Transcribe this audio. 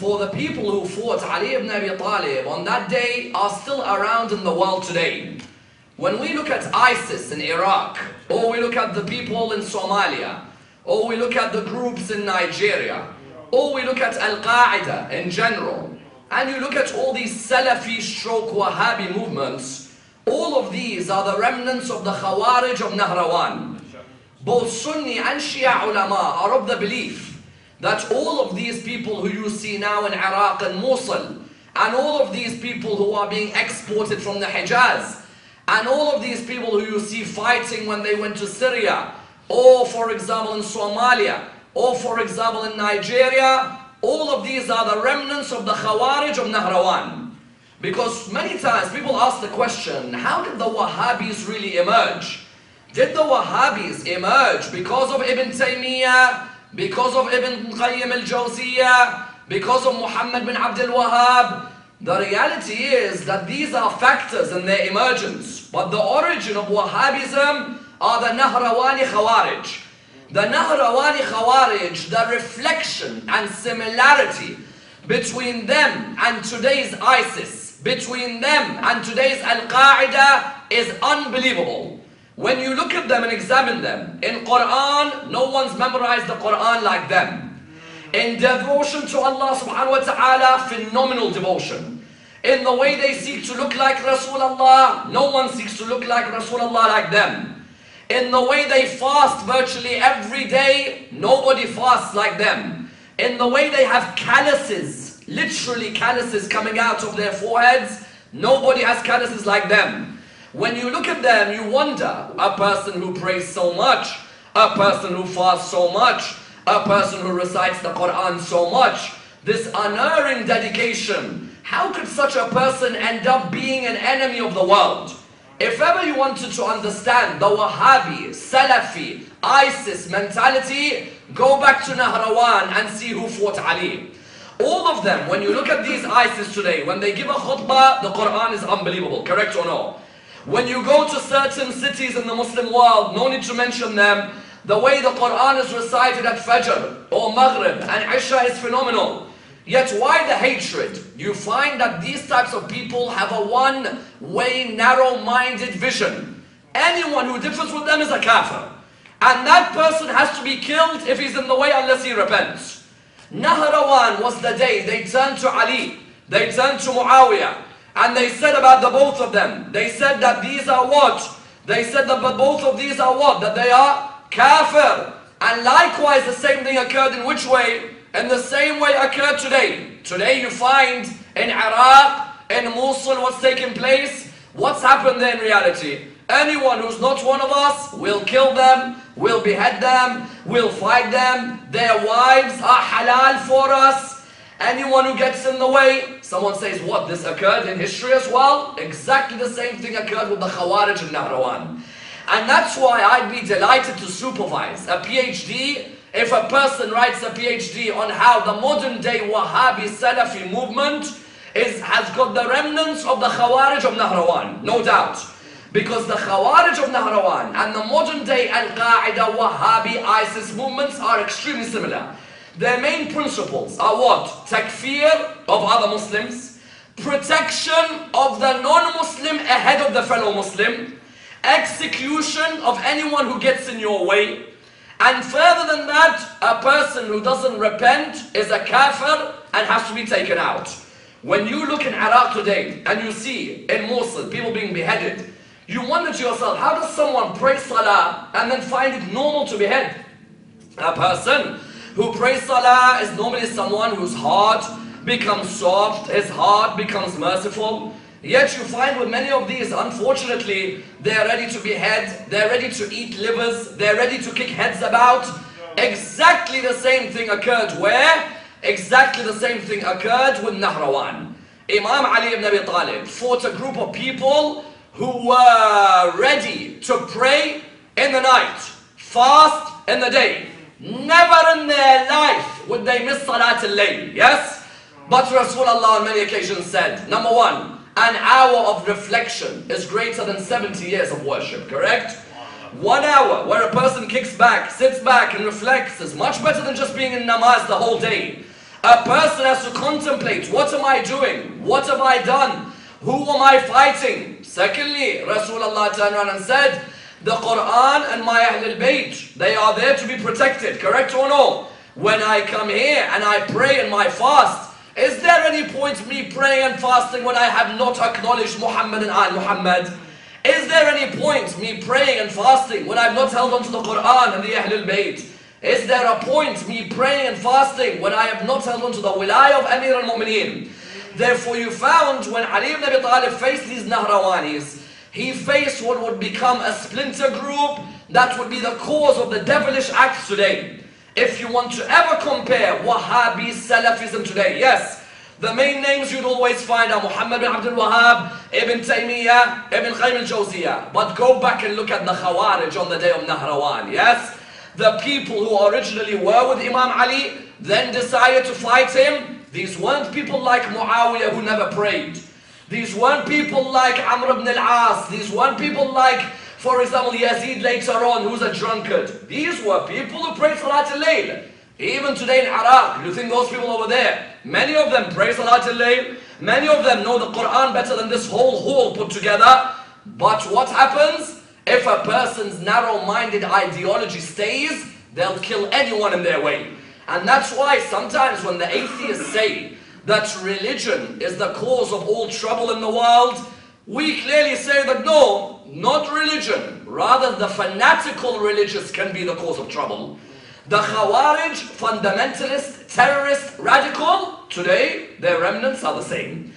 for the people who fought Ali ibn Abi Talib on that day are still around in the world today. When we look at ISIS in Iraq, or we look at the people in Somalia, or we look at the groups in Nigeria, or we look at Al-Qaeda in general, and you look at all these Salafi stroke Wahhabi movements, all of these are the remnants of the Khawarij of Nahrawan. Both Sunni and Shia ulama are of the belief that all of these people who you see now in Iraq and Mosul, and all of these people who are being exported from the Hijaz, and all of these people who you see fighting when they went to Syria, or for example in Somalia, or for example in Nigeria, all of these are the remnants of the Khawarij of Nahrawan. Because many times people ask the question, how did the Wahhabis really emerge? Did the Wahhabis emerge because of Ibn Taymiyyah, because of Ibn Qayyim al-Jawziyah, because of Muhammad bin Abdul Wahhab? The reality is that these are factors in their emergence. But the origin of Wahhabism are the Nahrawani Khawarij. The Nahrawani Khawarij, the reflection and similarity between them and today's ISIS, between them and today's Al-Qaeda is unbelievable. When you look at them and examine them, in Quran, no one's memorized the Quran like them. In devotion to Allah subhanahu wa ta'ala, phenomenal devotion. In the way they seek to look like Rasulullah, no one seeks to look like Rasulullah like them. In the way they fast virtually every day, nobody fasts like them. In the way they have calluses, literally calluses coming out of their foreheads, nobody has calluses like them. When you look at them, you wonder, a person who prays so much, a person who fasts so much, a person who recites the Quran so much, this unerring dedication, how could such a person end up being an enemy of the world? If ever you wanted to understand the Wahhabi, Salafi, ISIS mentality, go back to Nahrawan and see who fought Ali. All of them, when you look at these ISIS today, when they give a khutbah, the Quran is unbelievable, correct or no? When you go to certain cities in the Muslim world, no need to mention them, the way the Quran is recited at Fajr or Maghrib and Isha is phenomenal. Yet why the hatred? You find that these types of people have a one-way, narrow-minded vision. Anyone who differs with them is a kafir. And that person has to be killed if he's in the way unless he repents. Nahrawan was the day they turned to Ali, they turned to Muawiyah, and they said about the both of them, they said that these are what? They said that both of these are what? That they are kafir. And likewise the same thing occurred in which way? In the same way occurred today. Today you find in Iraq, in Mosul, what's taking place? What's happened there in reality? Anyone who's not one of us, we'll kill them, we'll behead them, we'll fight them. Their wives are halal for us. Anyone who gets in the way, someone says, what, this occurred in history as well? Exactly the same thing occurred with the Khawarij and Nahrawan. And that's why I'd be delighted to supervise a PhD if a person writes a PhD on how the modern day Wahhabi Salafi movement has got the remnants of the Khawarij of Nahrawan, no doubt. Because the Khawarij of Nahrawan and the modern day Al-Qaeda, Wahhabi, ISIS movements are extremely similar. Their main principles are what? Takfir of other Muslims, protection of the non-Muslim ahead of the fellow Muslim, execution of anyone who gets in your way, and further than that, a person who doesn't repent is a kafir and has to be taken out. When you look in Iraq today and you see in Mosul people being beheaded, you wonder to yourself, how does someone pray salah and then find it normal to behead? A person who prays salah is normally someone whose heart becomes soft, his heart becomes merciful. Yet you find with many of these, unfortunately, they're ready to behead, they're ready to eat livers, they're ready to kick heads about. Exactly the same thing occurred where? Exactly the same thing occurred with Nahrawan. Imam Ali ibn Abi Talib fought a group of people who were ready to pray in the night, fast in the day. Never in their life would they miss Salat al-Layl, yes? But Rasulullah on many occasions said, number one, an hour of reflection is greater than 70 years of worship, correct? 1 hour where a person kicks back, sits back and reflects is much better than just being in namaz the whole day. A person has to contemplate, what am I doing? What have I done? Who am I fighting? Secondly, Rasulullah turned around and said, the Quran and my Ahlul Bayt, they are there to be protected, correct or no? When I come here and I pray in my fast, is there any point me praying and fasting when I have not acknowledged Muhammad and Al Muhammad? Is there any point me praying and fasting when I've not held on to the Quran and the Ahlul Bayt? Is there a point me praying and fasting when I have not held on to the wilayah of Amir al-Mu'mineen? Therefore you found when Ali ibn Abi Talib faced these Nahrawanis, he faced what would become a splinter group that would be the cause of the devilish acts today. If you want to ever compare Wahhabi Salafism today, yes, the main names you'd always find are Muhammad bin Abdul Wahhab, Ibn Taymiyyah, Ibn Qayyim al-Jawziyah. But go back and look at the Khawarij on the day of Nahrawan, yes? The people who originally were with Imam Ali, then decided to fight him. These weren't people like Muawiyah who never prayed. These weren't people like Amr ibn al-As. These weren't people like, for example, Yazid later on, who's a drunkard. These were people who prayed Salat al-Layl. Even today in Iraq, you think those people over there, many of them pray Salat al-Layl. Many of them know the Quran better than this whole hall put together. But what happens? If a person's narrow-minded ideology stays, they'll kill anyone in their way. And that's why sometimes when the atheists say that religion is the cause of all trouble in the world, we clearly say that no, not religion. Rather, the fanatical religious can be the cause of trouble. The Khawarij, fundamentalist, terrorist, radical, today their remnants are the same.